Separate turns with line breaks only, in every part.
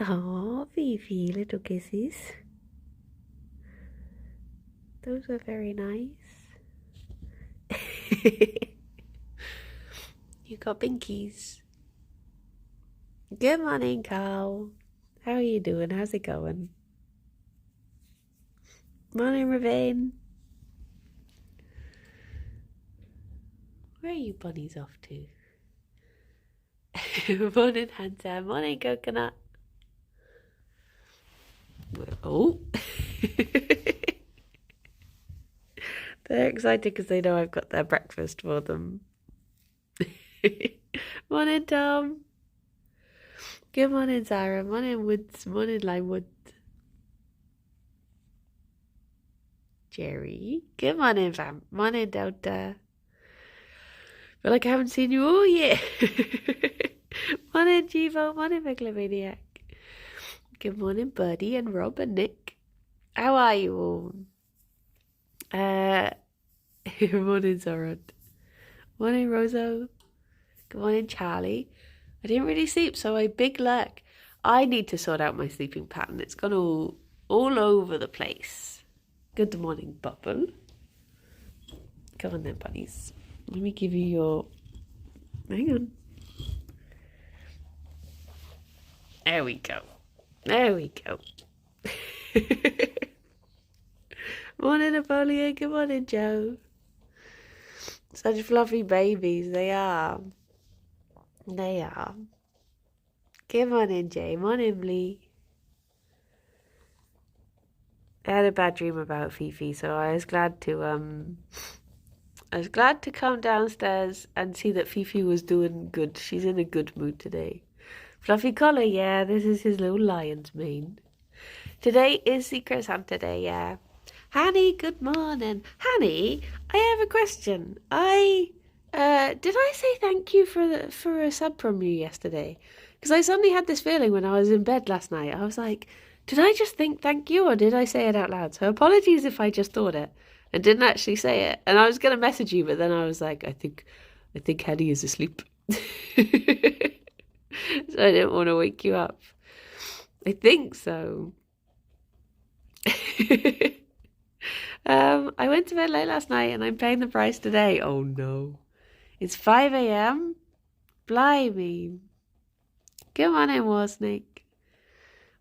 Oh, Fifi, little kisses. Those were very nice. You got binkies. Good morning, Carl. How are you doing? How's it going? Morning, Ravine. Where are you bunnies off to? Morning, Hunter. Morning, Coconut. Oh. They're excited because they know I've got their breakfast for them. Morning, Tom. Good morning, Sarah. Morning, Woods. Morning, Limewood. Jerry. Good morning, Vamp. Morning, Delta. Feel like I haven't seen you all yet. Morning, Jivo. Morning, Megalomaniac. Good morning, Birdie and Rob and Nick. How are you all? Morning, Zorod. Morning, Roso. Good morning, Charlie. I didn't really sleep, so a big lurk. I need to sort out my sleeping pattern. It's gone all over the place. Good morning, Bubble. Go on then, bunnies. Let me give you your... Hang on. There we go. There we go. Morning, Napoleon. Good morning, Joe. Such fluffy babies. They are. They are. Good morning, Jay. Morning, Lee. I had a bad dream about Fifi, so I was glad to come downstairs and see that Fifi was doing good. She's in a good mood today. Fluffy collar, yeah, this is his little lion's mane. Today is Secret Santa Day, yeah. Hanny, good morning. Hanny, I have a question. Did I say thank you for a sub from you yesterday? Because I suddenly had this feeling when I was in bed last night. I was like, did I just think thank you or did I say it out loud? So apologies if I just thought it and didn't actually say it. And I was going to message you, but then I was like, I think Hanny is asleep. So I didn't want to wake you up. I think so. I went to bed late last night and I'm paying the price today. Oh no. It's 5 a.m. Blimey. Good morning, Warsnake.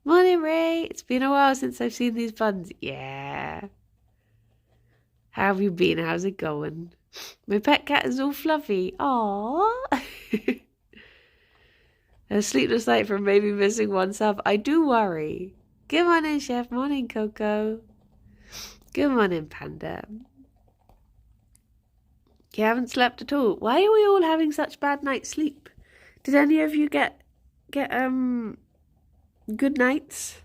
Morning, Ray. It's been a while since I've seen these buns. Yeah. How have you been? How's it going? My pet cat is all fluffy. Aww. A sleepless night from maybe missing one sub. I do worry. Good morning, Chef. Morning, Coco. Good morning, Panda. You haven't slept at all. Why are we all having such bad night's sleep? Did any of you get good nights?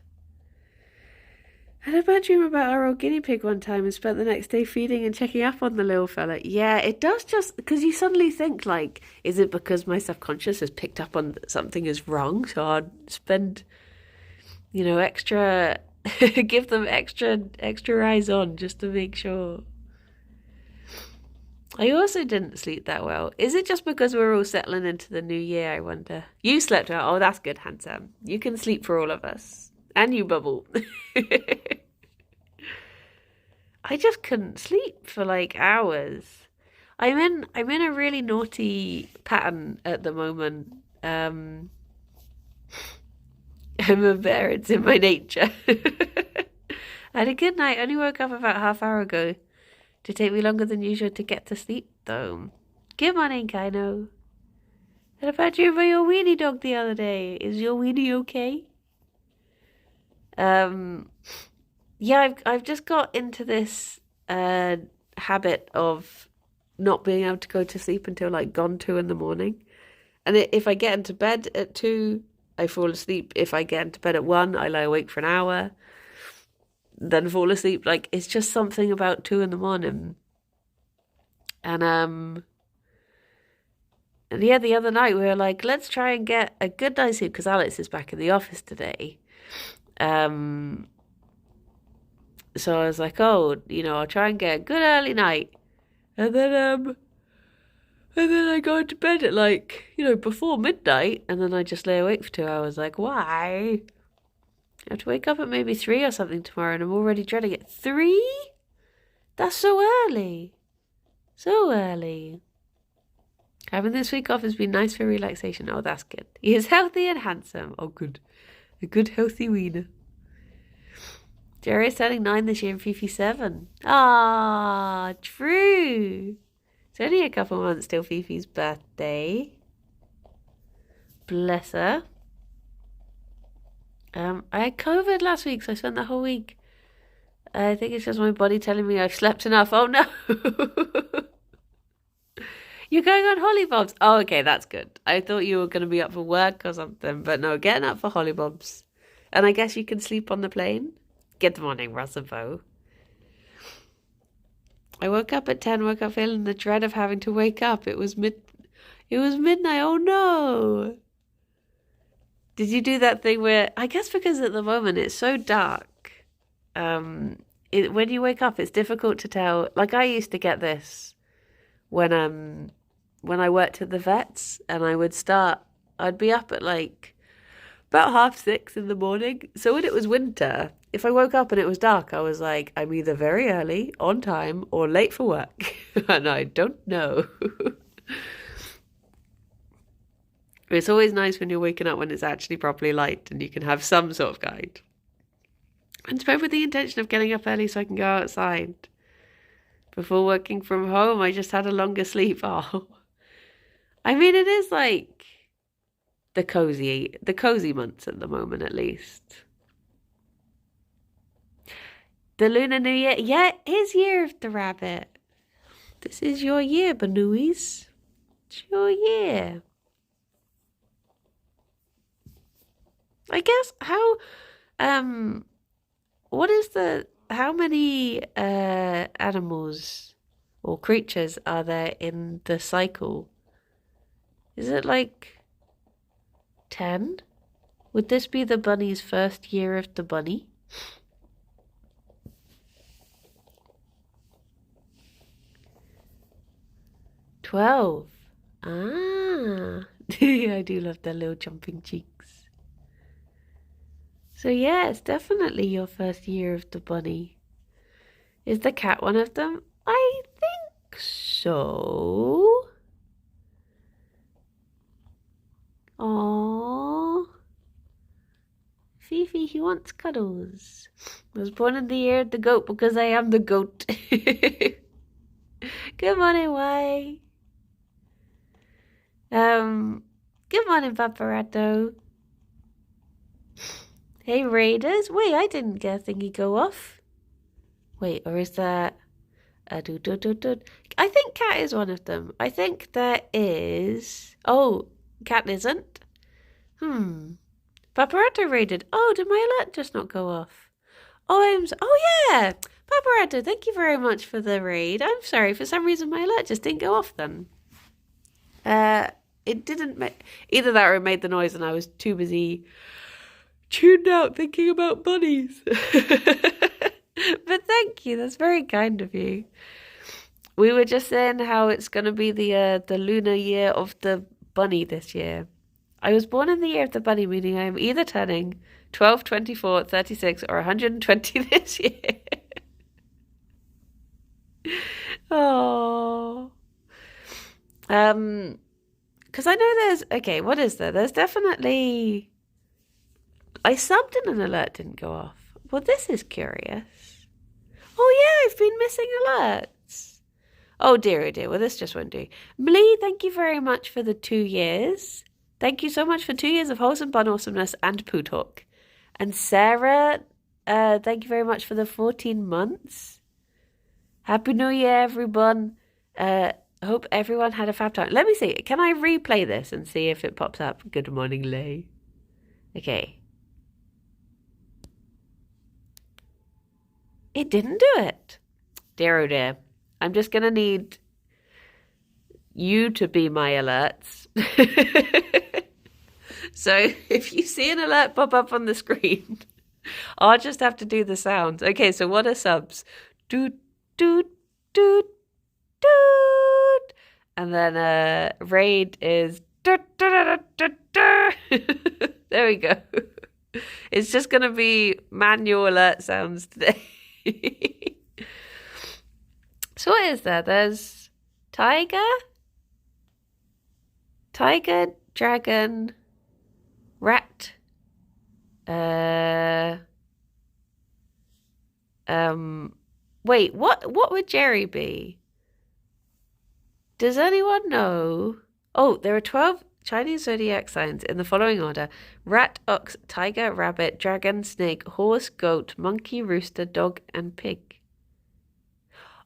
I had a bad dream about our old guinea pig one time and spent the next day feeding and checking up on the little fella. Yeah, it does just... Because you suddenly think, like, is it because my subconscious has picked up on something is wrong? So I'd spend, extra... give them extra eyes on just to make sure. I also didn't sleep that well. Is it just because we're all settling into the new year, I wonder? You slept well. Oh, that's good, Handsome. You can sleep for all of us. And you, Bubble. I just couldn't sleep for like hours. I'm in a really naughty pattern at the moment. I'm a bear, it's in my nature. I had a good night. I only woke up about half hour ago. To take me longer than usual to get to sleep though. Good morning, Kaino. I had a bad dream about your weenie dog the other day. Is your weenie okay? Yeah, I've just got into this habit of not being able to go to sleep until like gone 2 in the morning. And if I get into bed at 2, I fall asleep. If I get into bed at 1, I lie awake for an hour, then fall asleep. Like, it's just something about 2 in the morning. And yeah, the other night we were like, let's try and get a good night's sleep because Alex is back in the office today. So I was like, oh, I'll try and get a good early night. And then I go to bed at like, before midnight. And then I just lay awake for 2 hours. Like, why? I have to wake up at maybe 3 or something tomorrow, and I'm already dreading it. 3? That's so early. So early. Having this week off has been nice for relaxation. Oh, that's good. He is healthy and handsome. Oh, good. A good, healthy wiener. Gerry is turning 9 this year and Fifi 7. Ah, true. It's only a couple months till Fifi's birthday. Bless her. I had COVID last week, so I spent the whole week. I think it's just my body telling me I've slept enough. Oh, no. You're going on hollybobs. Oh, okay, that's good. I thought you were going to be up for work or something, but no, getting up for hollybobs. And I guess you can sleep on the plane. Good morning, Roosevelt. I woke up at 10, woke up feeling the dread of having to wake up. It was midnight. Oh, no. Did you do that thing where, I guess because at the moment it's so dark, when you wake up, it's difficult to tell. Like I used to get this when I worked at the vets, and I'd be up at like about 6:30 in the morning. So when it was winter, if I woke up and it was dark, I was like, I'm either very early, on time, or late for work. And I don't know. It's always nice when you're waking up when it's actually properly light and you can have some sort of guide. And both with the intention of getting up early so I can go outside. Before working from home, I just had a longer sleep. Oh, I mean, it is like the cozy months at the moment, at least. The Lunar New Year, yeah, it is Year of the Rabbit. This is your year, Banooies. It's your year. I guess how many animals or creatures are there in the cycle? Is it like 10? Would this be the bunny's first year of the bunny? "12. Ah, I do love their little jumping cheeks. So yeah, it's definitely your first year of the bunny. Is the cat one of them? I think so. Aww. Fifi, he wants cuddles. I was born in the year of the goat because I am the goat. Good morning, Why? Good morning, Paparetto. Hey, Raiders. Wait, I didn't get a thingy go off. Wait, or is that... I think cat is one of them. I think there is... Oh, cat isn't? Paparetto raided. Oh, did my alert just not go off? Oh, yeah! Paparetto, thank you very much for the raid. I'm sorry, for some reason my alert just didn't go off then. It didn't make... Either that or it made the noise and I was too busy... tuned out thinking about bunnies. But thank you, that's very kind of you. We were just saying how it's going to be the lunar year of the bunny this year. I was born in the year of the bunny, meaning I am either turning 12, 24, 36 or 120 this year. Oh. Because I know there's... Okay, what is there? There's definitely... I subbed and an alert didn't go off. Well, this is curious. Oh, yeah, I've been missing alerts. Oh, dear, oh, dear. Well, this just won't do. Mlee, thank you very much for the 2 years. Thank you so much for 2 years of wholesome bun awesomeness and poo talk. And Sarah, thank you very much for the 14 months. Happy New Year, everyone. Hope everyone had a fab time. Let me see. Can I replay this and see if it pops up? Good morning, Lay. Okay. It didn't do it. Dear oh dear. I'm just going to need you to be my alerts. So if you see an alert pop up on the screen, I'll just have to do the sounds. Okay, so what are subs? Doot, doot, doot, doot. And then raid is doot, doot, doot, doot, doot. There we go. It's just going to be manual alert sounds today. So what is there? There's tiger, dragon, rat, uh, wait, what would Gerry be? Does anyone know? Oh, there are 12 Chinese zodiac signs in the following order: rat, ox, tiger, rabbit, dragon, snake, horse, goat, monkey, rooster, dog, and pig.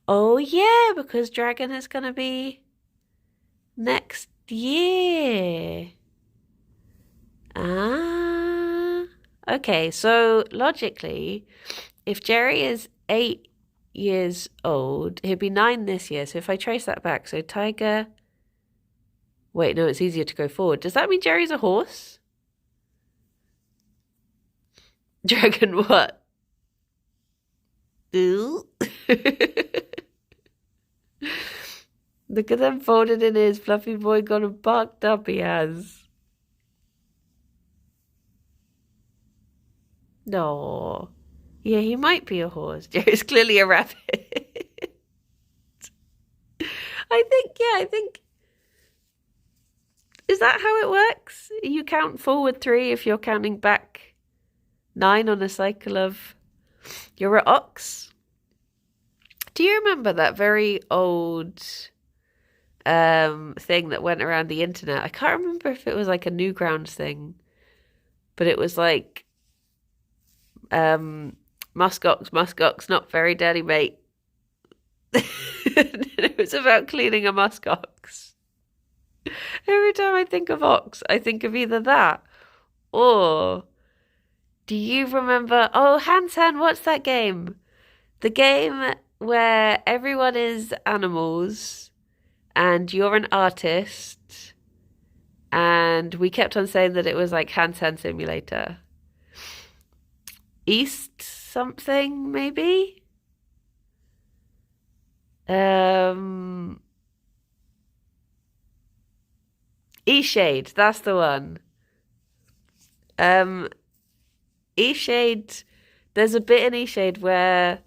Oh yeah, because dragon is gonna be next year. Ah. Okay, so logically, if Gerry is 8 years old, he'd be 9 this year. So if I trace that back, so tiger. Wait, no, it's easier to go forward. Does that mean Gerry's a horse? Dragon what? Ooh. Look at them folded in his fluffy boy got him barked up he has. No. Yeah, he might be a horse. Gerry's clearly a rabbit. I think. Is that how it works? You count forward 3 if you're counting back 9 on a cycle of. You're an ox. Do you remember that very old thing that went around the internet? I can't remember if it was like a Newgrounds thing, but it was like muskox, not very dirty, mate. It was about cleaning a muskox. Every time I think of ox, I think of either that or do you remember? Oh, Hansen, what's that game? The game where everyone is animals and you're an artist, and we kept on saying that it was like Hansen Simulator. East something, maybe? E-Shade, that's the one. E-Shade, there's a bit in E-Shade where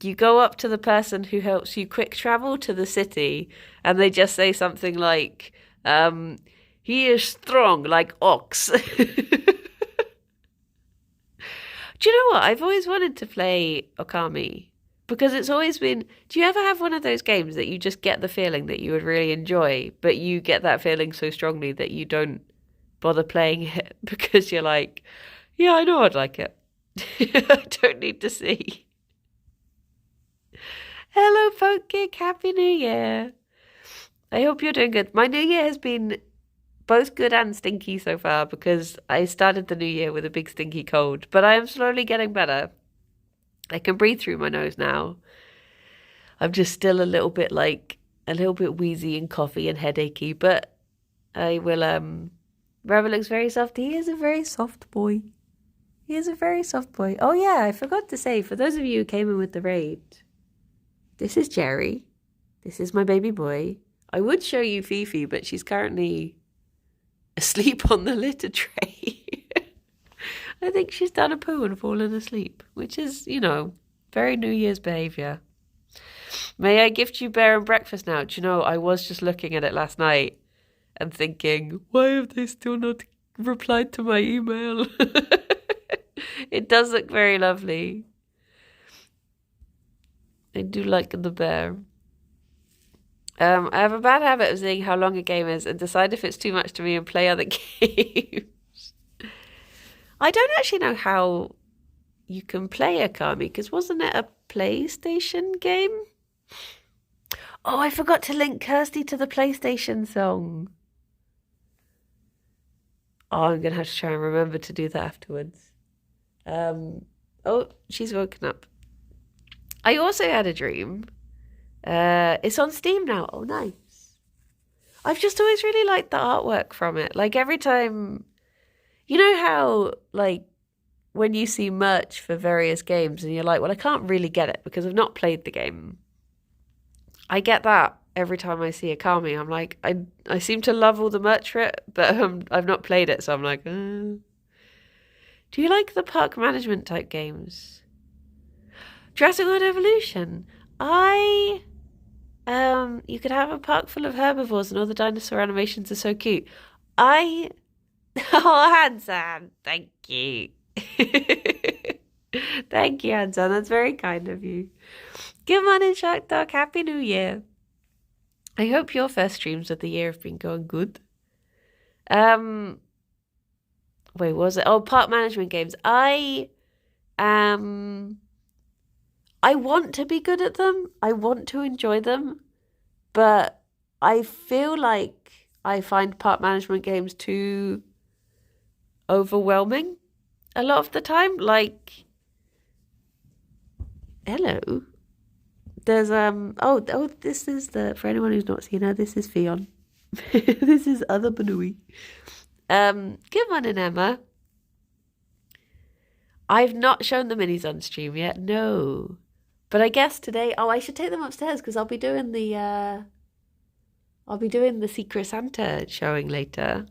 you go up to the person who helps you quick travel to the city, and they just say something like, he is strong like ox. Do you know what? I've always wanted to play Okami because it's always been. Do you ever have one of those games that you just get the feeling that you would really enjoy, but you get that feeling so strongly that you don't bother playing it because you're like, yeah, I know I'd like it. I don't need to see. Hello, Poke. Happy New Year. I hope you're doing good. My New Year has been both good and stinky so far because I started the new year with a big stinky cold, but I am slowly getting better. I can breathe through my nose now. I'm just still a little bit wheezy and coughy and headachy, but I will, Rebel looks very soft. He is a very soft boy. He is a very soft boy. Oh yeah, I forgot to say, for those of you who came in with the raid, this is Gerry. This is my baby boy. I would show you Fifi, but she's currently asleep on the litter tray. I think she's done a poo and fallen asleep, which is, very New Year's behaviour. May I gift you bear and breakfast now? Do you know, I was just looking at it last night and thinking, why have they still not replied to my email? It does look very lovely. I do like the bear. I have a bad habit of seeing how long a game is and decide if it's too much to me and play other games. I don't actually know how you can play Okami, because wasn't it a PlayStation game? Oh, I forgot to link Kirsty to the PlayStation song. Oh, I'm going to have to try and remember to do that afterwards. Oh, she's woken up. I also had a dream. It's on Steam now. Oh, nice. I've just always really liked the artwork from it. Like every time, you know how like when you see merch for various games and you're like, well, I can't really get it because I've not played the game. I get that every time I see Okami. I'm like, I seem to love all the merch for it, but I've not played it, so I'm like, Do you like the park management type games? Jurassic World Evolution. You could have a park full of herbivores and all the dinosaur animations are so cute. I, oh, Hansan, thank you. Thank you, Hansan. That's very kind of you. Good morning, Shark Dog. Happy New Year. I hope your first streams of the year have been going good. Wait, what was it? Oh, park management games. I want to be good at them. I want to enjoy them, but I feel like I find park management games too overwhelming a lot of the time. Like, hello. There's this is for anyone who's not seen her, this is Ffion. This is other Banui. Good morning, Emma. I've not shown the minis on stream yet, no. But I guess today, I should take them upstairs because I'll be doing the Secret Santa showing later.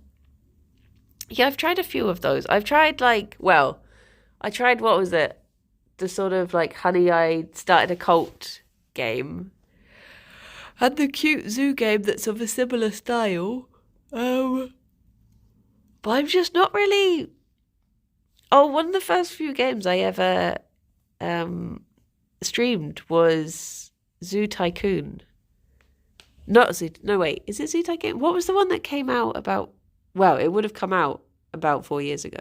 Yeah, I've tried a few of those. I've tried I tried, what was it? The sort of like Honey, I Started a Cult game. And the cute zoo game that's of a similar style. But I'm just not really... Oh, one of the first few games I ever streamed was Zoo Tycoon. Not Zoo... No, wait. Is it Zoo Tycoon? What was the one that came out about... Well, it would have come out about 4 years ago.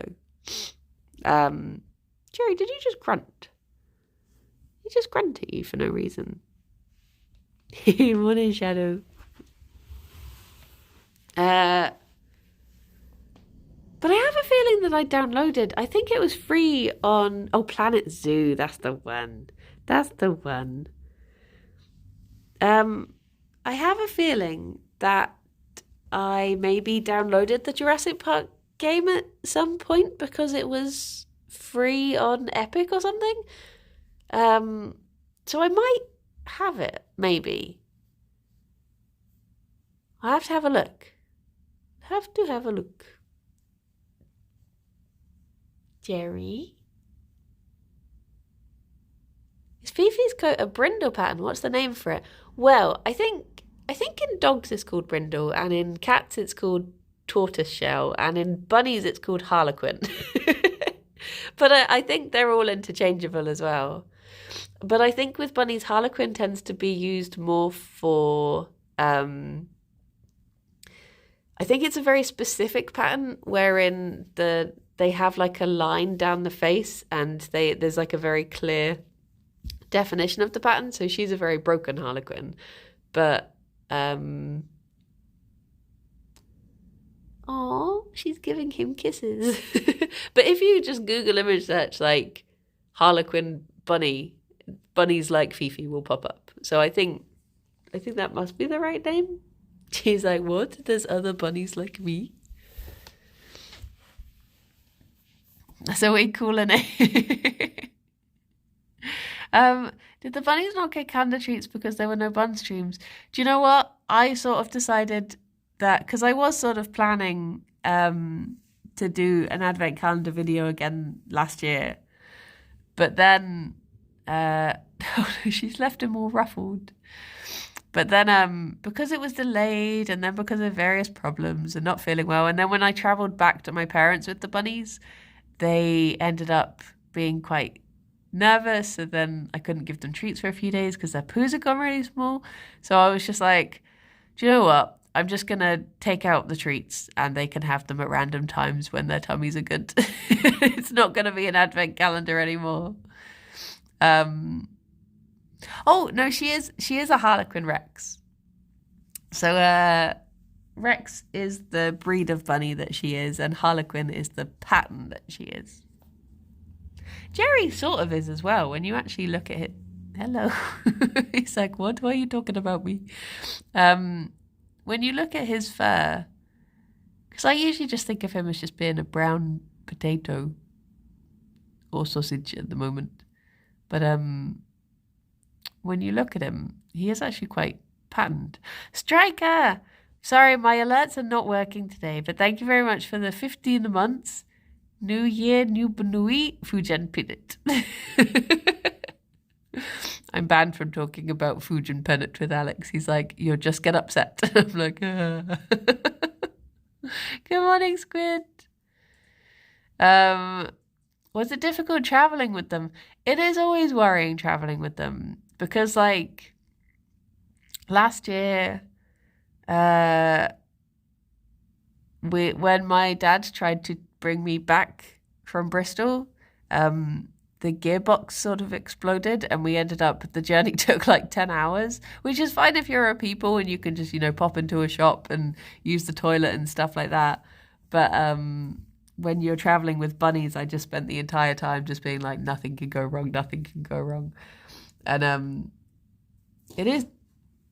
Gerry, did you just grunt? You just grunt at you for no reason. Morning, Shadow. But I have a feeling that I downloaded... I think it was free on... Oh, Planet Zoo. That's the one. That's the one. I have a feeling that I maybe downloaded the Jurassic Park game at some point because it was free on Epic or something. So I might have it, maybe. I have to have a look. Have to have a look. Gerry? Is Fifi's coat a brindle pattern? What's the name for it? Well, I think in dogs it's called brindle, and in cats it's called tortoiseshell, and in bunnies it's called harlequin. But I think they're all interchangeable as well. But I think with bunnies, harlequin tends to be used more for... I think it's a very specific pattern wherein they have like a line down the face and there's like a very clear definition of the pattern. So she's a very broken harlequin. But she's giving him kisses. But if you just Google image search like harlequin bunny, bunnies like Fifi will pop up. So I think that must be the right name. She's like, what? There's other bunnies like me? That's a way cooler name. Did the bunnies not get calendar treats because there were no bun streams? Do you know what? I sort of decided that, because I was sort of planning to do an advent calendar video again last year. But then she's left him all ruffled. But then because it was delayed and then because of various problems and not feeling well, and then when I travelled back to my parents with the bunnies, they ended up being quite nervous, so then I couldn't give them treats for a few days because their poos had gone really small. So I was just like, do you know what? I'm just going to take out the treats and they can have them at random times when their tummies are good. It's not going to be an advent calendar anymore. Oh, no, she is a Harlequin Rex. So Rex is the breed of bunny that she is, and Harlequin is the pattern that she is. Gerry sort of is as well. When you actually look at it, hello. He's like, what? Why are you talking about me? When you look at his fur, because I usually just think of him as just being a brown potato or sausage at the moment. But when you look at him, he is actually quite patterned. Striker! Sorry, my alerts are not working today, but thank you very much for the 15 months. New year, new Benui, Fujian Pinot. I'm banned from talking about Fujian Pinot with Alex. He's like, you'll just get upset. I'm like, Good morning, Squid. Was it difficult traveling with them? It is always worrying traveling with them because, like, last year, when my dad tried to bring me back from Bristol, the gearbox sort of exploded and we ended up, the journey took like 10 hours, which is fine if you're a people and you can just, pop into a shop and use the toilet and stuff like that. But when you're traveling with bunnies, I just spent the entire time just being like, nothing can go wrong, nothing can go wrong. And it is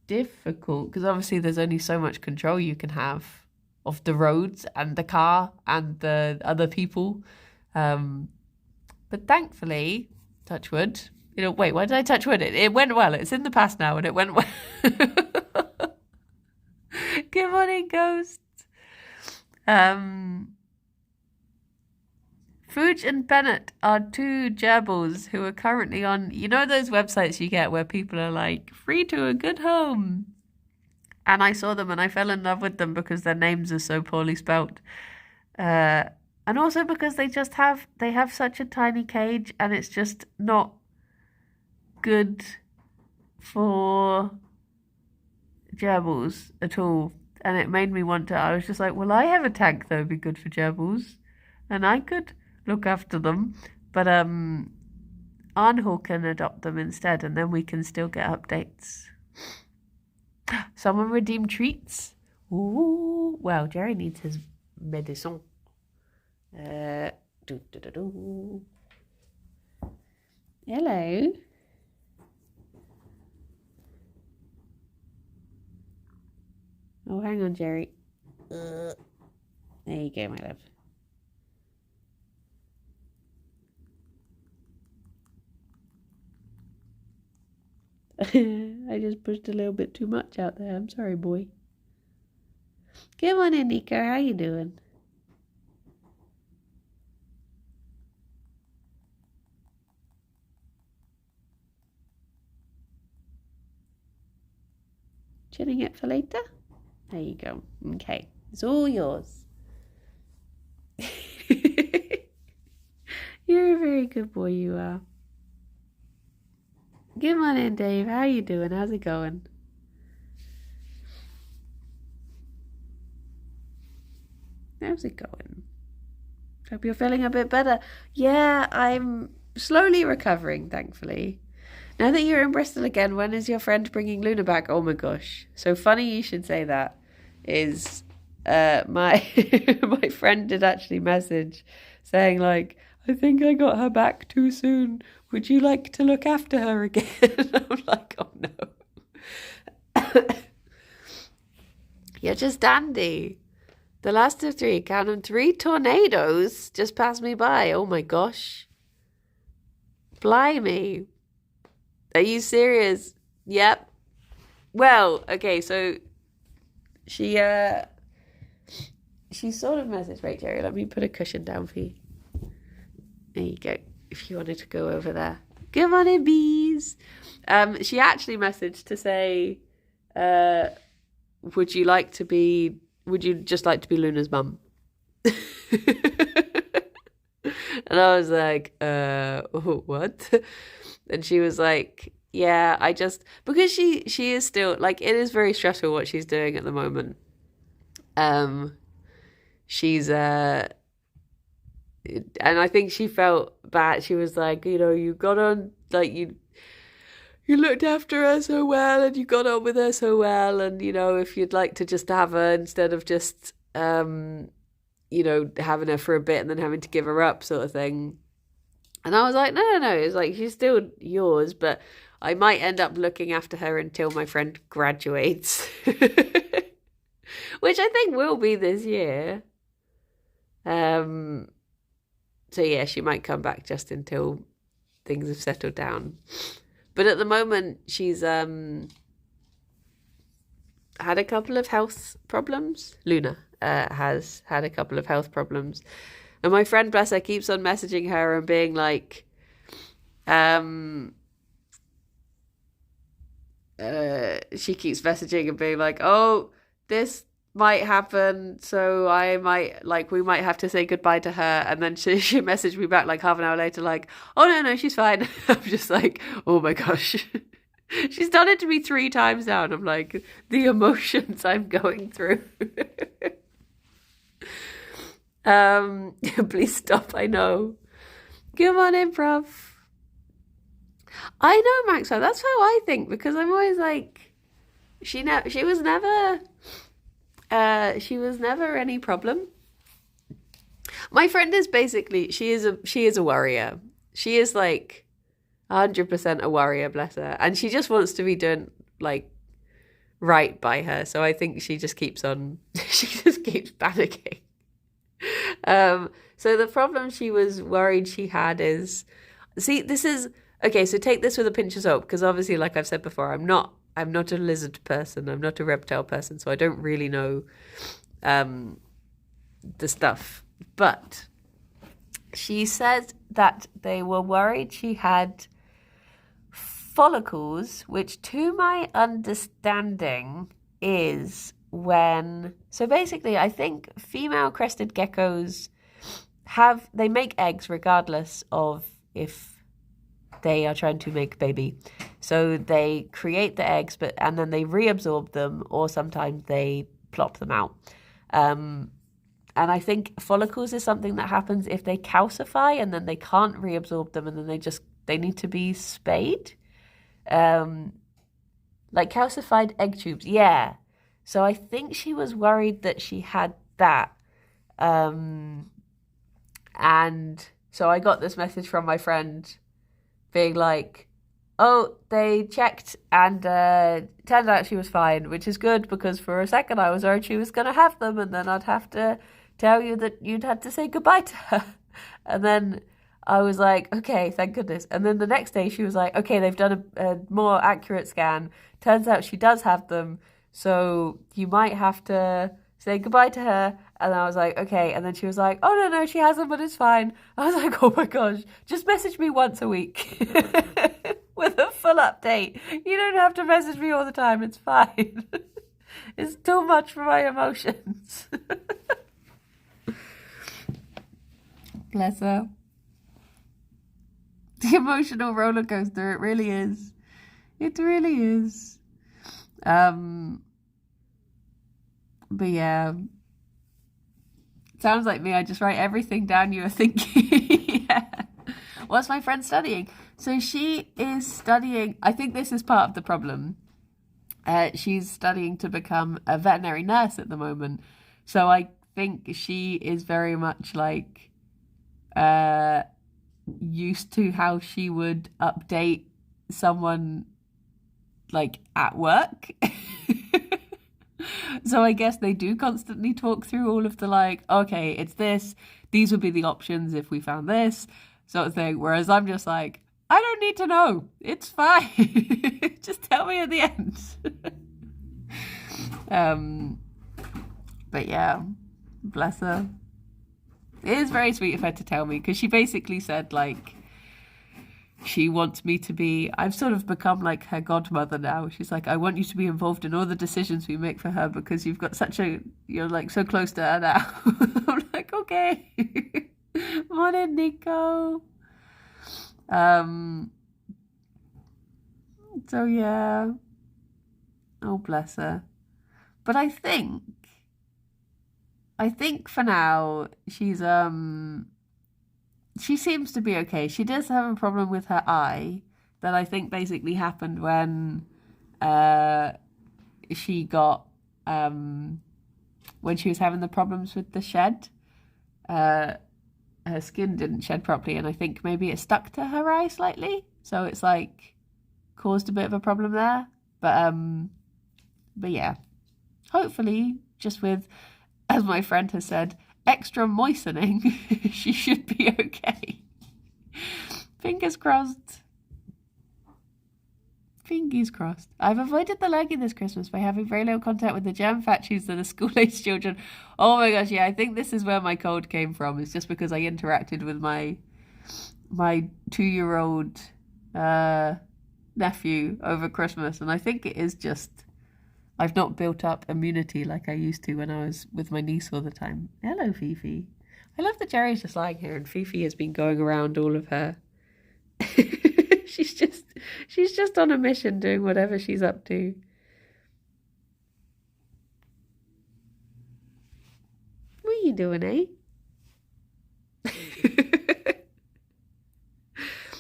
difficult because obviously there's only so much control you can have of the roads and the car and the other people. But thankfully, touch wood, wait, why did I touch wood? It went well. It's in the past now and it went well. Good morning, Ghost. Fuj and Bennett are two gerbils who are currently on, those websites you get where people are like, free to a good home. And I saw them and I fell in love with them because their names are so poorly spelt. And also because they have such a tiny cage and it's just not good for gerbils at all. And it made me want to, I was just like, well, I have a tank that would be good for gerbils. And I could look after them. But Arnhall can adopt them instead and then we can still get updates. Someone redeemed treats. Ooh, well, Gerry needs his medicine. Hello. Oh, hang on, Gerry. There you go, my love. I just pushed a little bit too much out there. I'm sorry, boy. Come on in, Nico. How you doing? Chilling it for later? There you go. Okay. It's all yours. You're a very good boy, you are. Good morning, Dave. How you doing? How's it going? How's it going? Hope you're feeling a bit better. Yeah, I'm slowly recovering, thankfully. Now that you're in Bristol again, when is your friend bringing Luna back? Oh my gosh. So funny you should say that. Is my my friend did actually message saying like, I think I got her back too soon. Would you like to look after her again? I'm like, oh no. You're just dandy. The last of three, count them, 3 tornadoes just passed me by. Oh my gosh. Blimey. Are you serious? Yep. Well, okay, so she sort of messaged, right, Gerry, let me put a cushion down for you. There you go, if you wanted to go over there. Good morning, bees. She actually messaged to say, would you just like to be Luna's mum? And I was like, what? And she was like, yeah, because she is still, like, it is very stressful what she's doing at the moment. She's, and I think she felt bad. She was like, you got on, like, you looked after her so well and you got on with her so well. And, if you'd like to just have her instead of just, having her for a bit and then having to give her up sort of thing. And I was like, no. It's like, she's still yours, but I might end up looking after her until my friend graduates. Which I think will be this year. So yeah, she might come back just until things have settled down. But at the moment, she's had a couple of health problems. Luna has had a couple of health problems. And my friend, bless her, keeps on messaging her and being like, she keeps messaging and being like, oh, this might happen, so I might, like, we might have to say goodbye to her. And then she messaged me back like half an hour later, like, oh, no, she's fine. I'm just like, oh my gosh. She's done it to me 3 times now, and I'm like, the emotions I'm going through. Please stop, I know. Come on, improv. I know, Maxwell, that's how I think, because I'm always like, she was never any problem. My friend is basically, she is a worrier. She is like 100% a worrier, bless her. And she just wants to be doing like right by her. So I think she just keeps panicking. So the problem she was worried she had is, see, this is, okay, so take this with a pinch of salt, because obviously, like I've said before, I'm not a lizard person. I'm not a reptile person, so I don't really know the stuff. But she said that they were worried she had follicles, which to my understanding is when... So basically, I think female crested geckos they make eggs regardless of if they are trying to make a baby. So they create the eggs, and then they reabsorb them, or sometimes they plop them out. And I think follicles is something that happens if they calcify and then they can't reabsorb them, and then they need to be spayed. Like calcified egg tubes, yeah. So I think she was worried that she had that. And so I got this message from my friend being like, oh, they checked and turned out she was fine, which is good, because for a second I was worried she was going to have them, and then I'd have to tell you that you'd had to say goodbye to her. And then I was like, okay, thank goodness. And then the next day she was like, okay, they've done a more accurate scan. Turns out she does have them, so you might have to say goodbye to her. And I was like, okay. And then she was like, oh, no, she hasn't, but it's fine. I was like, oh my gosh, just message me once a week with a full update. You don't have to message me all the time. It's fine. It's too much for my emotions. Bless her. The emotional roller coaster, it really is. It really is. But yeah. Sounds like me. I just write everything down you were thinking. Yeah. What's my friend studying? So she is studying, I think this is part of the problem. She's studying to become a veterinary nurse at the moment. So I think she is very much like used to how she would update someone like at work. So I guess they do constantly talk through all of the like, okay, it's this, these would be the options if we found this sort of thing. Whereas I'm just like, I don't need to know. It's fine. Just tell me at the end. But yeah, bless her. It is very sweet of her to tell me, because she basically said like, she wants me to be, I've sort of become like her godmother now. She's like, I want you to be involved in all the decisions we make for her, because you've got you're like so close to her now. I'm like, okay. Morning, Nico. So yeah. Oh, bless her. But I think for now, she seems to be okay. She does have a problem with her eye that I think basically happened when she got when she was having the problems with the shed. Her skin didn't shed properly, and I think maybe it stuck to her eye slightly, so it's like caused a bit of a problem there. But yeah, hopefully just with, as my friend has said, extra moistening, she should be okay. Fingers crossed. Fingers crossed. I've avoided the lurgy this Christmas by having very little contact with the germ factories that are school-aged children. Oh my gosh, yeah, I think this is where my cold came from. It's just because I interacted with my 2-year-old nephew over Christmas, and I think it is just I've not built up immunity like I used to when I was with my niece all the time. Hello, Fifi. I love that Gerry's just lying here and Fifi has been going around all of her. She's just on a mission doing whatever she's up to. What are you doing, eh?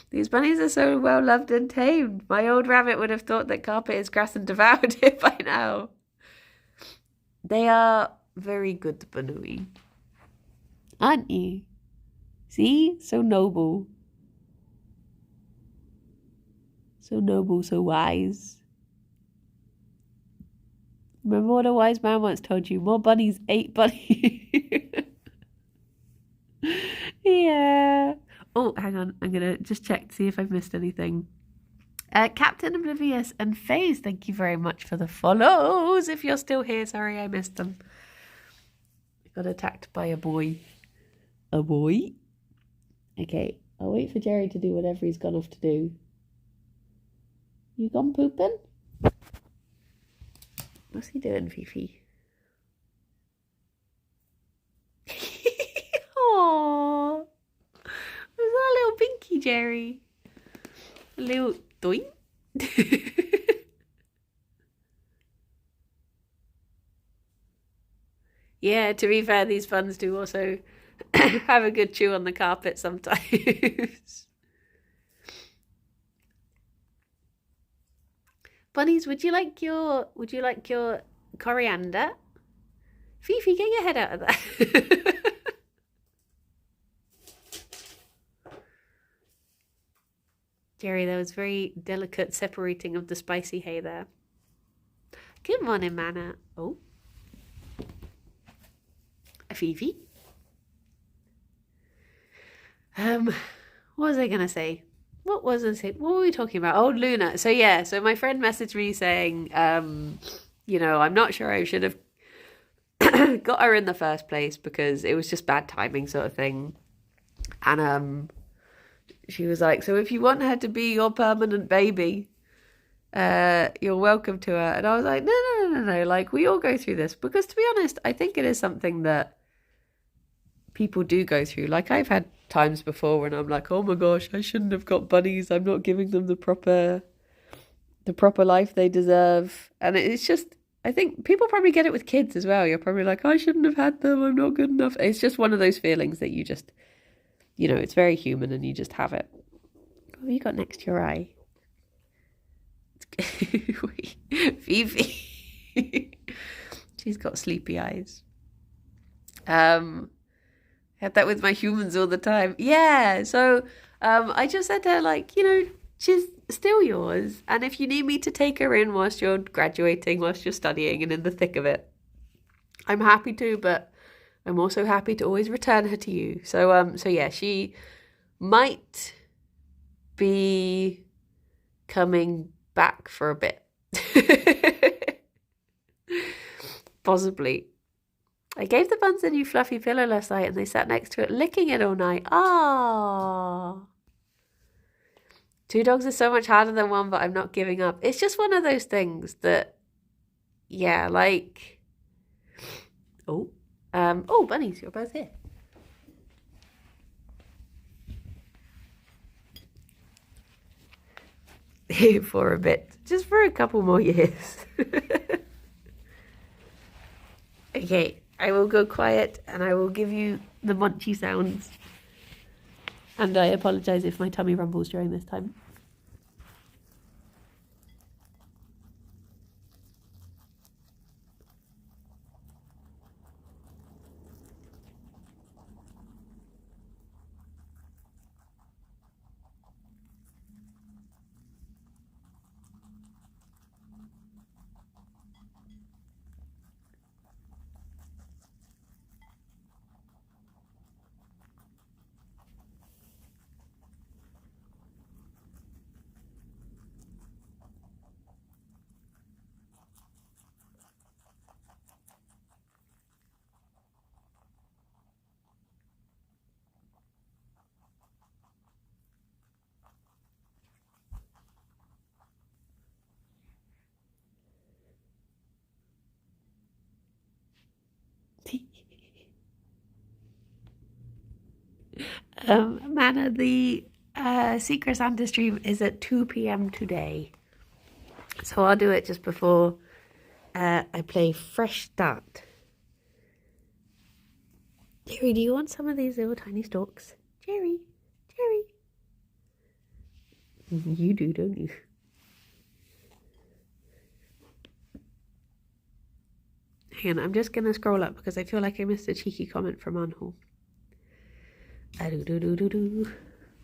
These bunnies are so well loved and tamed. My old rabbit would have thought that carpet is grass and devoured it by now. They are very good, Banui. Aren't you? See? So noble. So noble, so wise. Remember what a wise man once told you? More bunnies ate bunnies. Yeah. Oh, hang on. I'm going to just check to see if I've missed anything. Captain Oblivious and FaZe, thank you very much for the follows. If you're still here, sorry I missed them. I got attacked by a boy. A boy? Okay, I'll wait for Gerry to do whatever he's gone off to do. You gone pooping? What's he doing, Fifi? Aww. Was that a little binky, Gerry? A little doink? Yeah, to be fair, these buns do also have a good chew on the carpet sometimes. Bunnies, would you like your coriander? Fifi, get your head out of there. Gerry, there was very delicate separating of the spicy hay there. Good morning, Mana. Oh. Fifi. What was I gonna say? What were we talking about? Oh, Luna. So yeah, so my friend messaged me saying, I'm not sure I should have got her in the first place because it was just bad timing sort of thing. And she was like, so if you want her to be your permanent baby, you're welcome to her. And I was like, no. Like, we all go through this. Because to be honest, I think it is something that people do go through. Like, I've had times before when I'm like, oh my gosh, I shouldn't have got bunnies. I'm not giving them the proper life they deserve. And it's just, I think people probably get it with kids as well. You're probably like, I shouldn't have had them. I'm not good enough. It's just one of those feelings that you just, it's very human and you just have it. What have you got next to your eye? Fifi. She's got sleepy eyes. I had that with my humans all the time. Yeah, so I just said to her, like, she's still yours. And if you need me to take her in whilst you're graduating, whilst you're studying and in the thick of it, I'm happy to, but I'm also happy to always return her to you. So yeah, she might be coming back for a bit. Possibly. I gave the buns a new fluffy pillow last night and they sat next to it licking it all night. Ah. 2 dogs is so much harder than 1, but I'm not giving up. It's just one of those things that, yeah, like, bunnies, you're both here. For a bit, just for a couple more years. Okay, I will go quiet and I will give you the munchy sounds. And I apologise if my tummy rumbles during this time. Manna, the Secret Santa stream is at 2 p.m. today. So I'll do it just before I play Fresh Start. Jerry, do you want some of these little tiny stalks? Jerry, Jerry. You do, don't you? Hang on, I'm just going to scroll up because I feel like I missed a cheeky comment from Anhol.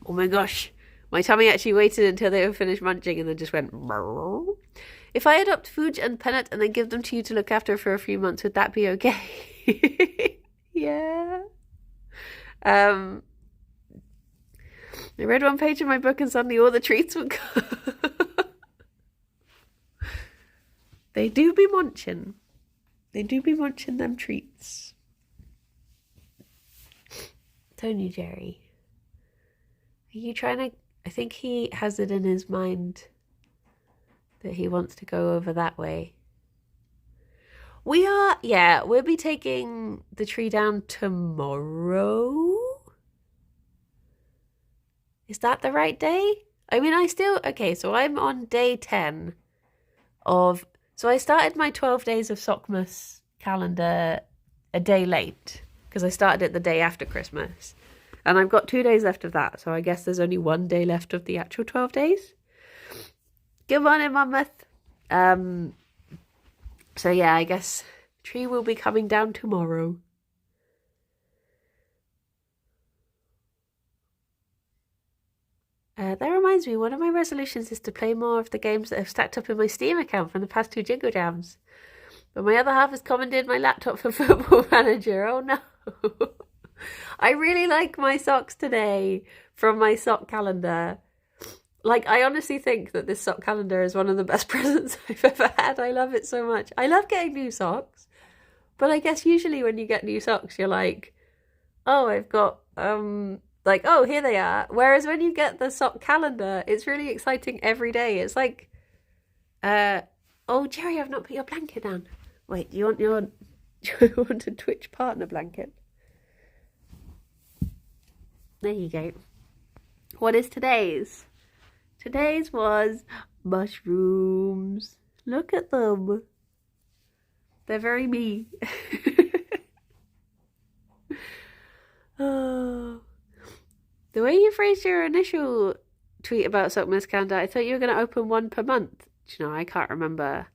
Oh my gosh. My tummy actually waited until they were finished munching and then just went... If I adopt Fuj and Peanut and then give them to you to look after for a few months, would that be okay? Yeah. I read one page of my book and suddenly all the treats would go. They do be munching. They do be munching them treats. Don't you, Jerry? Are you trying to... I think he has it in his mind that he wants to go over that way. We are... Yeah, we'll be taking the tree down tomorrow. Is that the right day? I mean, I still... Okay, so I'm on day 10 of... So I started my 12 days of Sockmas calendar a day late because I started it the day after Christmas. And I've got 2 days left of that. So I guess there's only 1 day left of the actual 12 days. Good morning, Monmouth. So yeah, I guess tree will be coming down tomorrow. That reminds me, one of my resolutions is to play more of the games that have stacked up in my Steam account from the past 2 Jingle Jams. But my other half has commandeered my laptop for Football Manager. Oh no. I really like my socks today from my sock calendar. Like, I honestly think that this sock calendar is one of the best presents I've ever had. I love it so much. I love getting new socks. But I guess usually when you get new socks, you're like, oh, I've got... Like, oh, here they are. Whereas when you get the sock calendar, it's really exciting every day. It's like, oh, Jerry, I've not put your blanket down. Wait, do you want a Twitch partner blanket? There you go. What is today's? Today's was mushrooms. Look at them. They're very me. Oh. The way you phrased your initial tweet about Sockmas Calendar, I thought you were going to open 1 per month. Do you know, I can't remember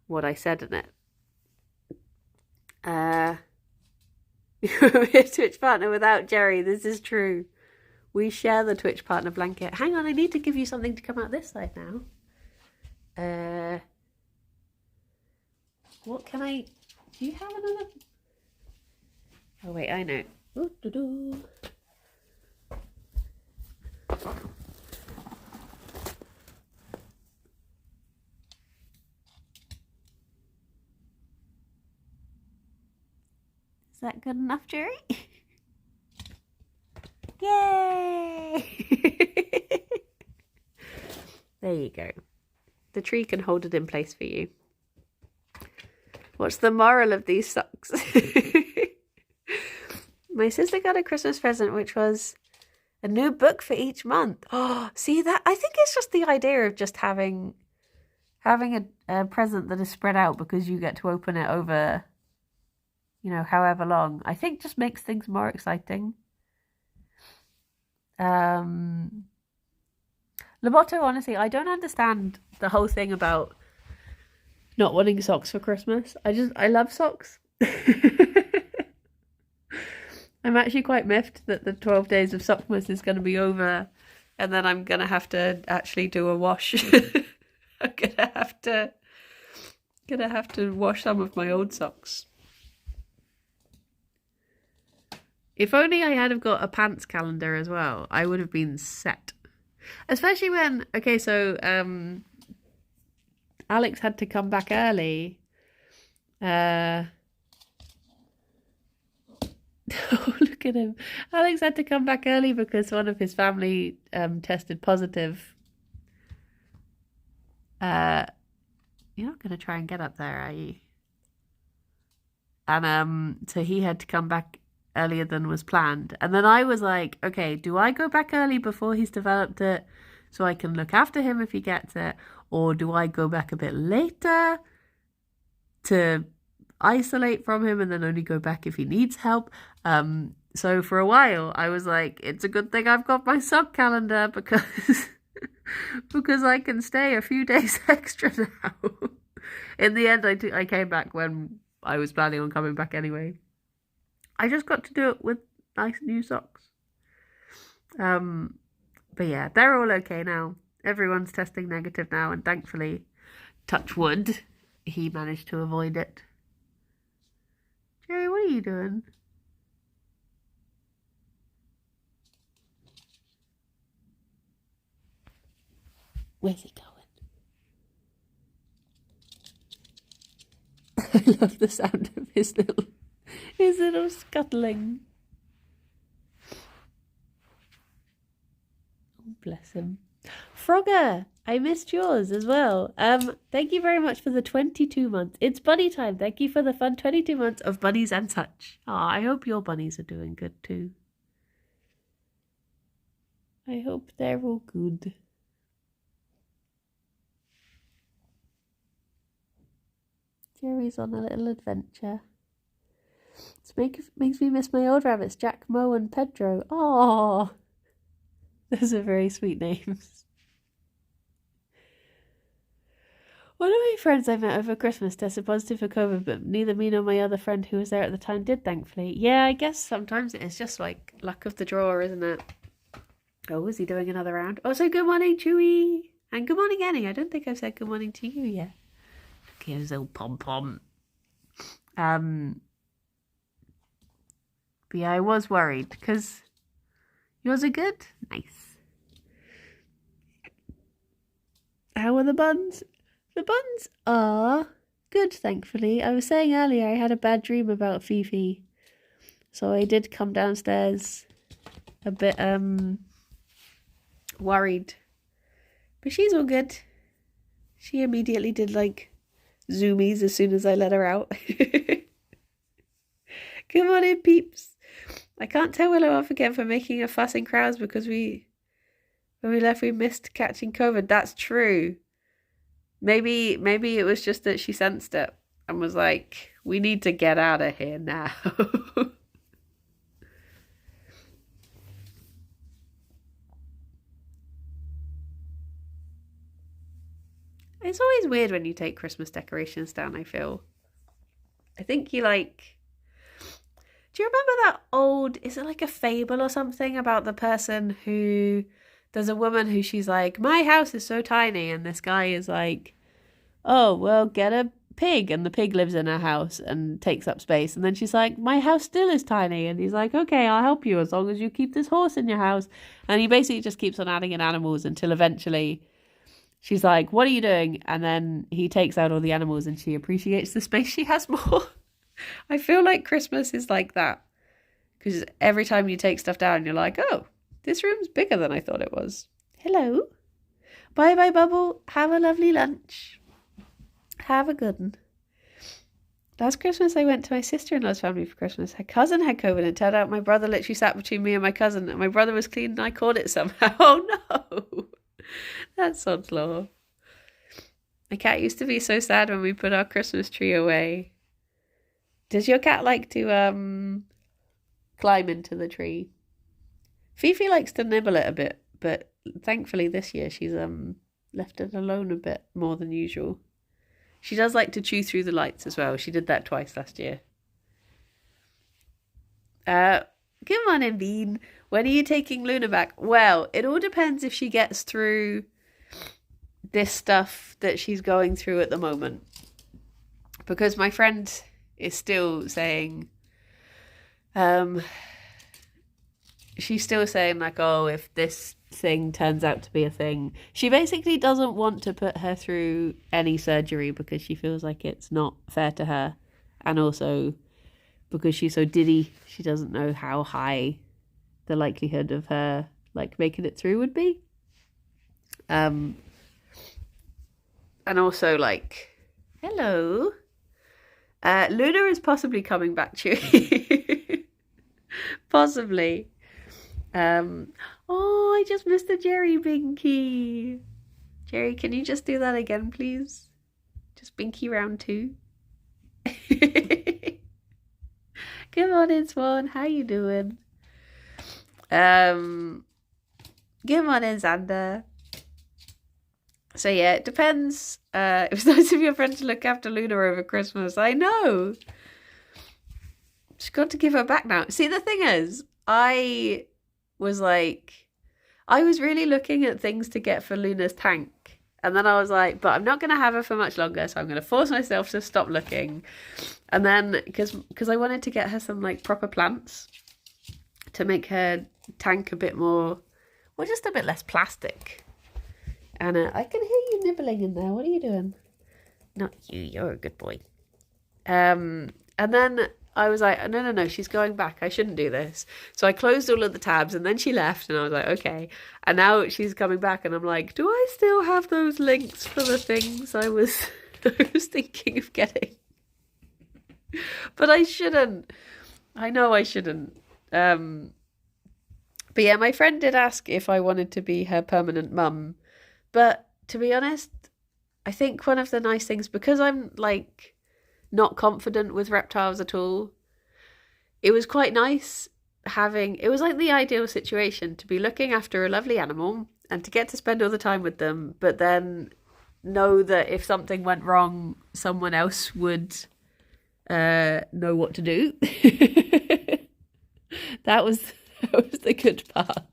what I said in it. We're a Twitch partner without Jerry. This is true. We share the Twitch partner blanket. Hang on, I need to give you something to come out this side now. What can I... Do you have another... Oh, wait, I know. Ooh-doo-doo. Is that good enough, Jerry? Yay! There you go. The tree can hold it in place for you. What's the moral of these socks? My sister got a Christmas present, which was a new book for each month. Oh, see that? I think it's just the idea of just having a present that is spread out because you get to open it over, you know, however long. I think just makes things more exciting. Loboto, honestly, I don't understand the whole thing about not wanting socks for Christmas. I love socks. I'm actually quite miffed that the 12 days of Sockmas is going to be over and then I'm going to have to actually do a wash. I'm going to have to wash some of my old socks. If only I had have got a pants calendar as well, I would have been set. Especially when, okay, so Alex had to come back early. Oh, look at him. Alex had to come back early because one of his family tested positive. You're not going to try and get up there, are you? And so he had to come back earlier than was planned. And then I was like, okay, do I go back early before he's developed it so I can look after him if he gets it? Or do I go back a bit later to isolate from him and then only go back if he needs help? So for a while I was like, it's a good thing I've got my sub calendar because because I can stay a few days extra now. In the end, I came back when I was planning on coming back anyway. I just got to do it with nice new socks. But yeah, they're all okay now. Everyone's testing negative now, and thankfully, touch wood, he managed to avoid it. Gerry, what are you doing? Where's he going? I love the sound of his little scuttling. Oh, bless him. Frogger, I missed yours as well. Thank you very much for the 22 months. It's bunny time. Thank you for the fun 22 months of bunnies and such. I hope your bunnies are doing good too. I hope they're all good. Gerry's on a little adventure. It makes me miss my old rabbits, Jack, Mo and Pedro. Oh, those are very sweet names. One of my friends I met over Christmas tested positive for COVID, but neither me nor my other friend who was there at the time did, thankfully. Yeah, I guess sometimes it is just like luck of the draw, isn't it? Oh, is he doing another round? Also, good morning, Chewy. And good morning, Annie. I don't think I've said good morning to you yet. His old pom-pom. But yeah, I was worried because yours are good. Nice. How are the buns? The buns are good, thankfully. I was saying earlier I had a bad dream about Fifi, so I did come downstairs a bit worried, but she's all good. She immediately did like zoomies as soon as I let her out. Come on in, peeps. I can't tell Willow off again for making a fuss in crowds because when we left we missed catching COVID. That's true. Maybe it was just that she sensed it and was like, we need to get out of here now. It's always weird when you take Christmas decorations down, I feel. I think you like... Do you remember that old... Is it like a fable or something about the person who... There's a woman who she's like, my house is so tiny. And this guy is like, oh, well, get a pig. And the pig lives in her house and takes up space. And then she's like, my house still is tiny. And he's like, okay, I'll help you as long as you keep this horse in your house. And he basically just keeps on adding in animals until eventually... She's like, what are you doing? And then he takes out all the animals and she appreciates the space she has more. I feel like Christmas is like that. Because every time you take stuff down, you're like, oh, this room's bigger than I thought it was. Hello. Bye-bye, Bubble. Have a lovely lunch. Have a good one. Last Christmas, I went to my sister-in-law's family for Christmas. Her cousin had COVID and it turned out my brother literally sat between me and my cousin. And my brother was clean and I caught it somehow. Oh, no. That's sod's law. My cat used to be so sad when we put our Christmas tree away. Does your cat like to climb into the tree? Fifi likes to nibble it a bit, but thankfully this year she's left it alone a bit more than usual. She does like to chew through the lights as well. She did that twice last year. Come on in, Bean. When are you taking Luna back? Well, it all depends if she gets through this stuff that she's going through at the moment. Because my friend is still saying, she's still saying like, oh, if this thing turns out to be a thing. She basically doesn't want to put her through any surgery because she feels like it's not fair to her. And also because she's so diddy, she doesn't know how high the likelihood of her like making it through would be. And also like, hello. Luna is possibly coming back to you. Possibly. Oh, I just missed the Gerry Binky. Gerry, can you just do that again, please? Just Binky round 2. Good morning, Swan. How you doing? Good morning, Xander. So yeah, it depends. It was nice of your friend to look after Luna over Christmas. I know. She's got to give her back now. See, the thing is, I was really looking at things to get for Luna's tank. And then I was like, but I'm not going to have her for much longer, so I'm going to force myself to stop looking. And then, because I wanted to get her some, like, proper plants to make her tank a bit more, well, just a bit less plastic. And I can hear you nibbling in there. What are you doing? Not you, you're a good boy. And then I was like, no, she's going back. I shouldn't do this. So I closed all of the tabs and then she left and I was like, okay. And now she's coming back and I'm like, do I still have those links for the things I was thinking of getting? But I shouldn't. I know I shouldn't. But yeah, my friend did ask if I wanted to be her permanent mum. But to be honest, I think one of the nice things, because I'm like not confident with reptiles at all, it was quite nice it was like the ideal situation to be looking after a lovely animal and to get to spend all the time with them, but then know that if something went wrong, someone else would know what to do. That was the good part.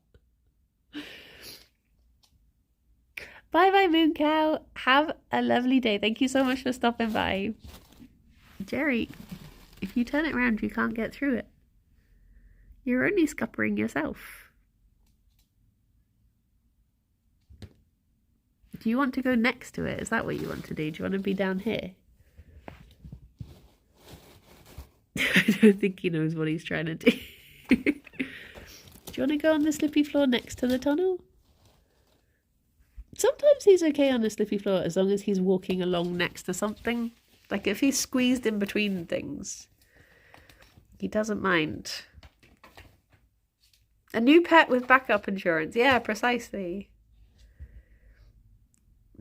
Bye, Moon Cow. Have a lovely day. Thank you so much for stopping by. Gerry, if you turn it around, you can't get through it. You're only scuppering yourself. Do you want to go next to it? Is that what you want to do? Do you want to be down here? I don't think he knows what he's trying to do. Do you want to go on the slippy floor next to the tunnel? Sometimes he's okay on the slippy floor as long as he's walking along next to something. Like if he's squeezed in between things, he doesn't mind. A new pet with backup insurance. Yeah, precisely.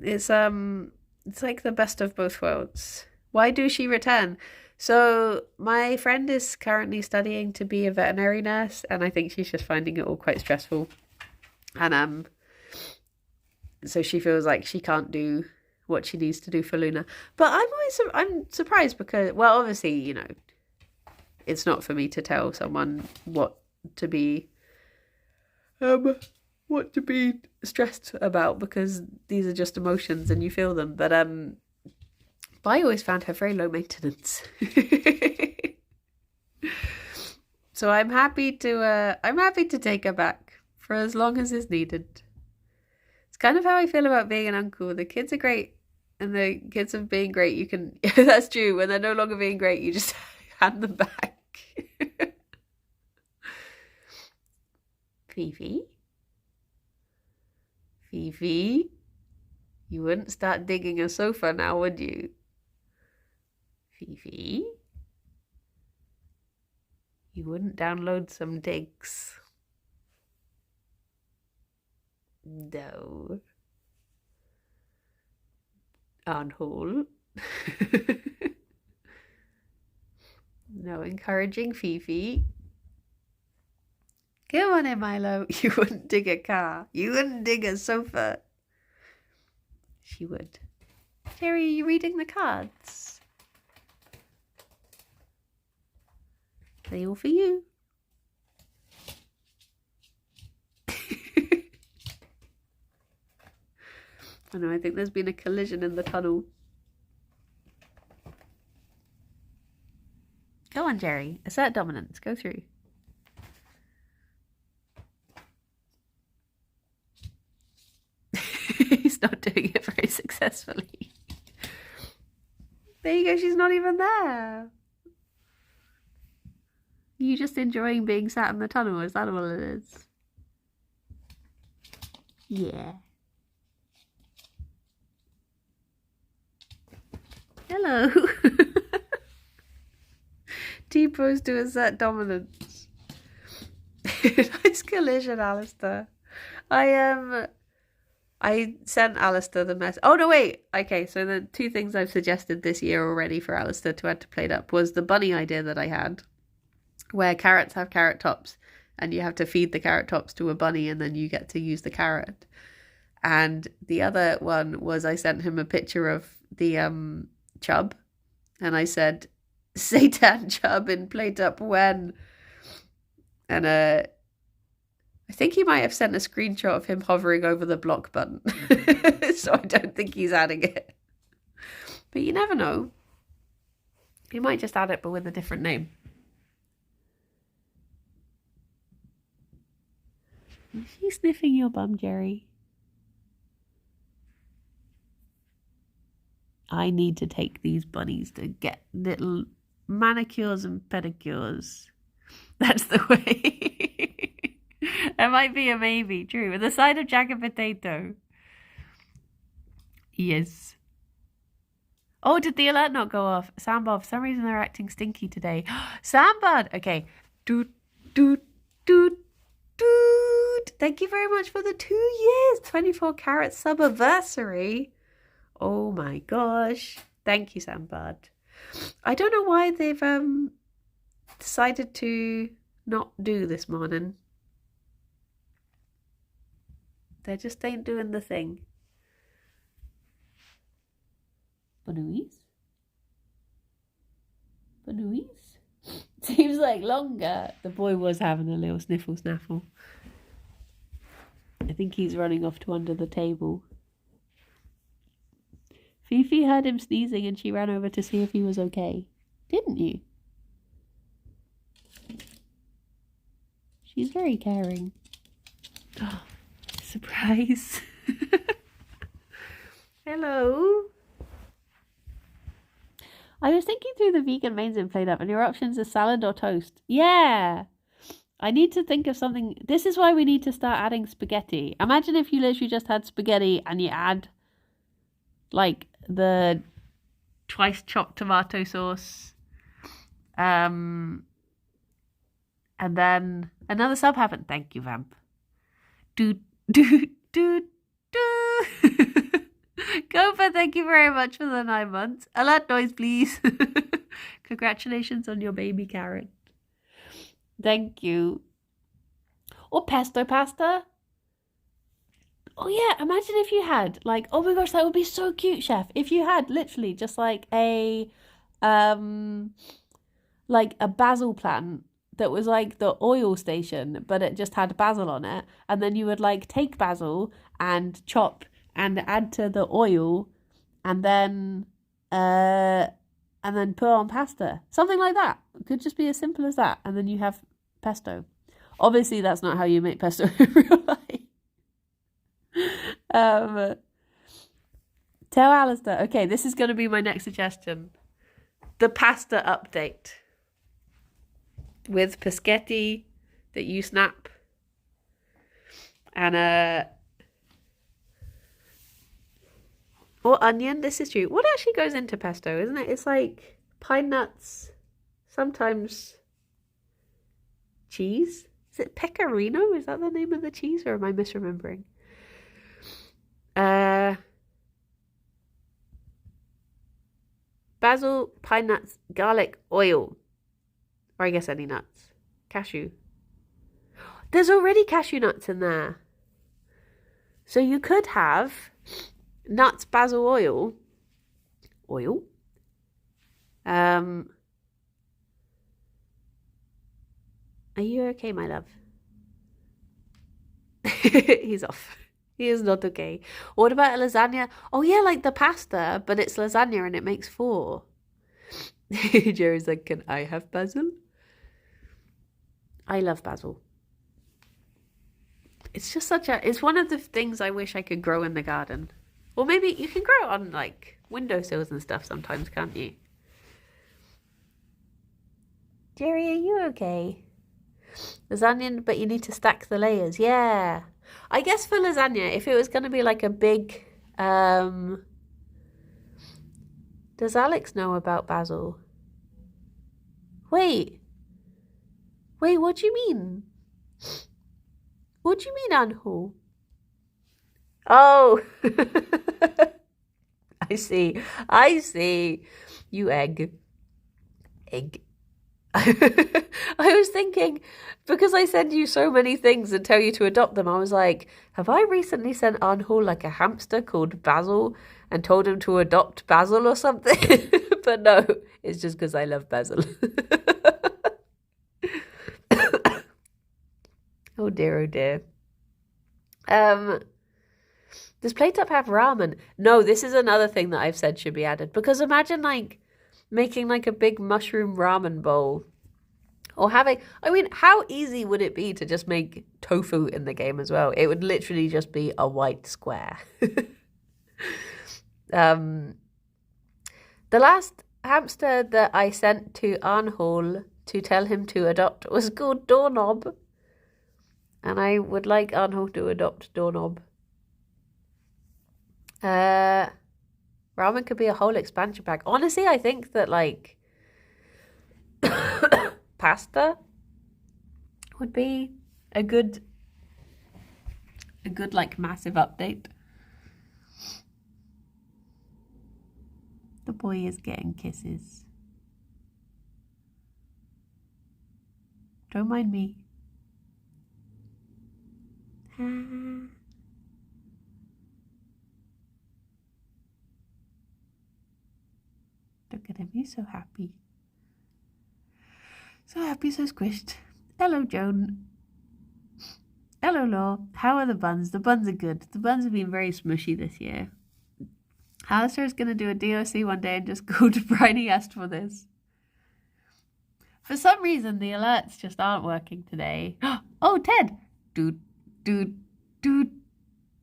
It's like the best of both worlds. Why do she return? So my friend is currently studying to be a veterinary nurse, and I think she's just finding it all quite stressful. And so she feels like she can't do what she needs to do for Luna. But I'm surprised because, well, obviously, you know, it's not for me to tell someone what to be stressed about, because these are just emotions and you feel them. But I always found her very low maintenance. So I'm happy to take her back for as long as is needed. It's kind of how I feel about being an uncle. The kids are great, and the kids are being great. You can, that's true. When they're no longer being great, you just hand them back. Fifi, you wouldn't start digging a sofa now, would you? Fifi, you wouldn't download some digs. No. Arnhole. No encouraging Fifi. Come on in, Milo. You wouldn't dig a car. You wouldn't dig a sofa. She would. Gerry, are you reading the cards? They all for you. I know, I think there's been a collision in the tunnel. Go on, Gerry. Assert dominance. Go through. He's not doing it very successfully. There you go. She's not even there. You just enjoying being sat in the tunnel? Is that all it is? Yeah. Hello. T-pose to assert dominance. Nice collision, Alistair. I sent Alistair the mess. Oh no, wait. Okay, so the two things I've suggested this year already for Alistair to add to Plate Up was the bunny idea that I had, where carrots have carrot tops, and you have to feed the carrot tops to a bunny, and then you get to use the carrot. And the other one was I sent him a picture of the chub, and I said, "Seitan chub in Plate Up when," and I think he might have sent a screenshot of him hovering over the block button. So I don't think he's adding it. But you never know. He might just add it, but with a different name. Is she sniffing your bum, Gerry? I need to take these bunnies to get little manicures and pedicures. That's the way. That might be a maybe, true. With a side of jacket potato. Yes. Oh, did the alert not go off? Sandbar, for some reason they're acting stinky today. Sandbar! Okay. Doot, doot, doot, doot. Thank you very much for the 2 years. 24 carat sub-anniversary. Oh my gosh. Thank you, Sandbar. I don't know why they've decided to not do this morning. They just ain't doing the thing. Banoois? Banoois? Seems like longer. The boy was having a little sniffle snaffle. I think he's running off to under the table. Fifi heard him sneezing and she ran over to see if he was okay. Didn't you? She's very caring. Oh. Surprise. Hello. I was thinking through the vegan mains in Plate Up and your options are salad or toast. Yeah. I need to think of something. This is why we need to start adding spaghetti. Imagine if you literally just had spaghetti and you add like the twice chopped tomato sauce. And then another sub happened. Thank you, Vamp. Do. Gopher, thank you very much for the 9 months. Alert noise, please. Congratulations on your baby carrot. Thank you. Or pesto pasta. Oh yeah, imagine if you had like, oh my gosh, that would be so cute, chef. If you had literally just like a basil plant that was like the oil station, but it just had basil on it, and then you would like take basil and chop and add to the oil, and then put on pasta, something like that. It could just be as simple as that, and then you have pesto. Obviously, that's not how you make pesto in real life. Tell Alistair. Okay, this is going to be my next suggestion: the pasta update. With paschetti that you snap and or onion. This is true. What actually goes into pesto, isn't it? It's like pine nuts, sometimes cheese. Is it pecorino? Is that the name of the cheese, or am I misremembering? Basil, pine nuts, garlic, oil. Or I guess any nuts. Cashew. There's already cashew nuts in there. So you could have nuts, basil, oil. Oil. Are you okay, my love? He's off. He is not okay. What about a lasagna? Oh yeah, like the pasta, but it's lasagna and it makes 4. Jerry's like, can I have basil? I love basil. It's just it's one of the things I wish I could grow in the garden. Or maybe you can grow it on like windowsills and stuff sometimes, can't you? Jerry, are you okay? Lasagna, but you need to stack the layers. Yeah. I guess for lasagna, if it was going to be like a big... Does Alex know about basil? Wait, what do you mean? What do you mean, Anhole? Oh, I see. I see. You egg. Egg. I was thinking, because I send you so many things and tell you to adopt them, I was like, have I recently sent Anhole like a hamster called Basil and told him to adopt Basil or something? But no, it's just because I love Basil. Oh dear, oh dear. Does Playtop have ramen? No, this is another thing that I've said should be added. Because imagine like making like a big mushroom ramen bowl. Or having, I mean, how easy would it be to just make tofu in the game as well? It would literally just be a white square. The last hamster that I sent to Arnhall to tell him to adopt was called Doorknob. And I would like Arnhall to adopt Doorknob. Ramen could be a whole expansion pack. Honestly, I think that like pasta would be a good like massive update. The boy is getting kisses. Don't mind me. Look at him, he's so happy. So happy, so squished. Hello, Joan. Hello, Law. How are the buns? The buns are good. The buns have been very smushy this year. Alistair is going to do a DOC one day and just go to Bryony asked for this. For some reason, the alerts just aren't working today. Oh, Ted. Doot, doot, doot,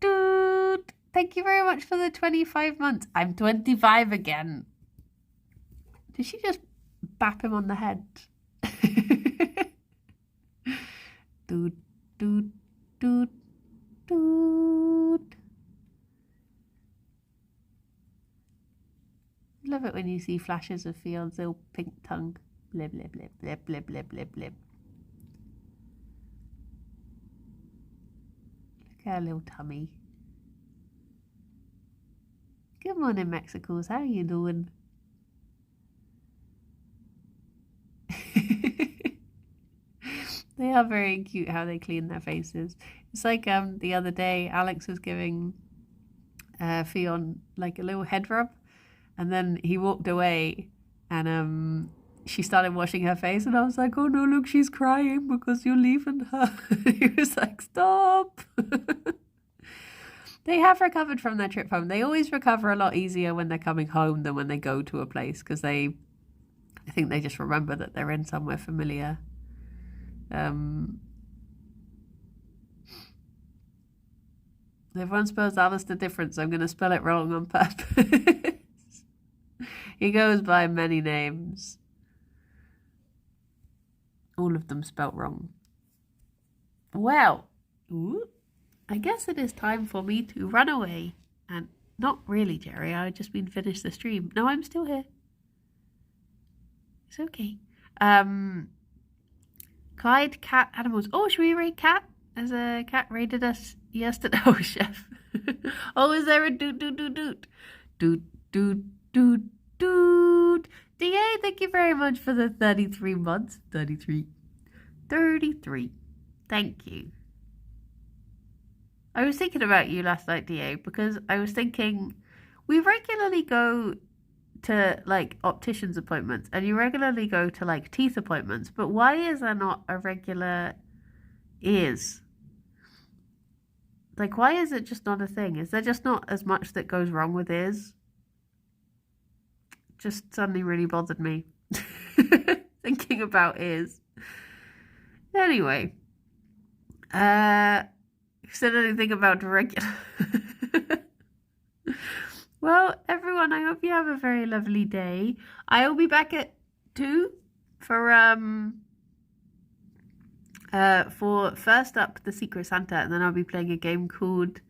doot. Thank you very much for the 25 months. I'm 25 again. Did she just bap him on the head? Doot, doot, doot, doot. Love it when you see flashes of Fion's little pink tongue. Blib, blib, blib, blib, blib, blib, blib, blib. Look at her little tummy. Good morning, Mexicals. How are you doing? They are very cute how they clean their faces. It's like the other day, Alex was giving Ffion like a little head rub, and then he walked away, and she started washing her face, and I was like, oh no, look, she's crying because you're leaving her. He was like, stop. They have recovered from their trip home. They always recover a lot easier when they're coming home than when they go to a place, because I think they just remember that they're in somewhere familiar. Everyone spells Alistair different, so I'm going to spell it wrong on purpose. He goes by many names. All of them spelt wrong. Well, I guess it is time for me to run away. And not really, Gerry. I've just been finished the stream. No, I'm still here. It's okay. Clyde, cat, animals. Oh, should we raid cat? As a cat raided us yesterday. Oh, chef. Oh, is there a doot, doot, doot, doot? Doot, doot, doot, doot. DA, thank you very much for the 33 months. 33. Thank you. I was thinking about you last night, DA, because I was thinking we regularly go to like optician's appointments, and you regularly go to like teeth appointments, but why is there not a regular ears? Like, why is it just not a thing? Is there just not as much that goes wrong with ears? Just suddenly really bothered me thinking about ears. Anyway, said anything about regular? Well, everyone, I hope you have a very lovely day. I will be back at 2 for first up the Secret Santa, and then I'll be playing a game called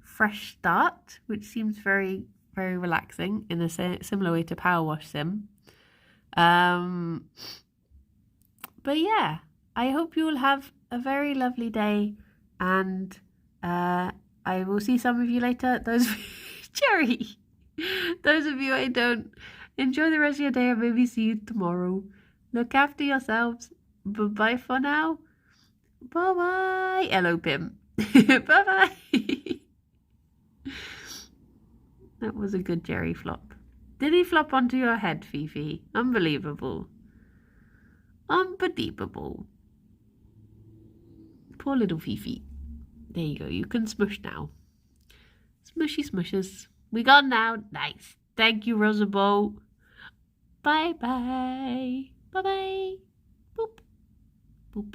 Fresh Start, which seems very, very relaxing in a similar way to Power Wash Sim. But yeah, I hope you will have a very lovely day, and I will see some of you later. Those Gerry, those of you I don't, enjoy the rest of your day, and maybe see you tomorrow. Look after yourselves. Bye for now. Bye bye. Hello, Pim. Bye bye. That was a good Gerry flop. Did he flop onto your head, Fifi? Unbelievable. Unbelievable. Poor little Fifi. There you go. You can smush now. Smushy smushes. We gone now. Nice. Thank you, Rosabo. Bye bye. Bye bye. Boop. Boop.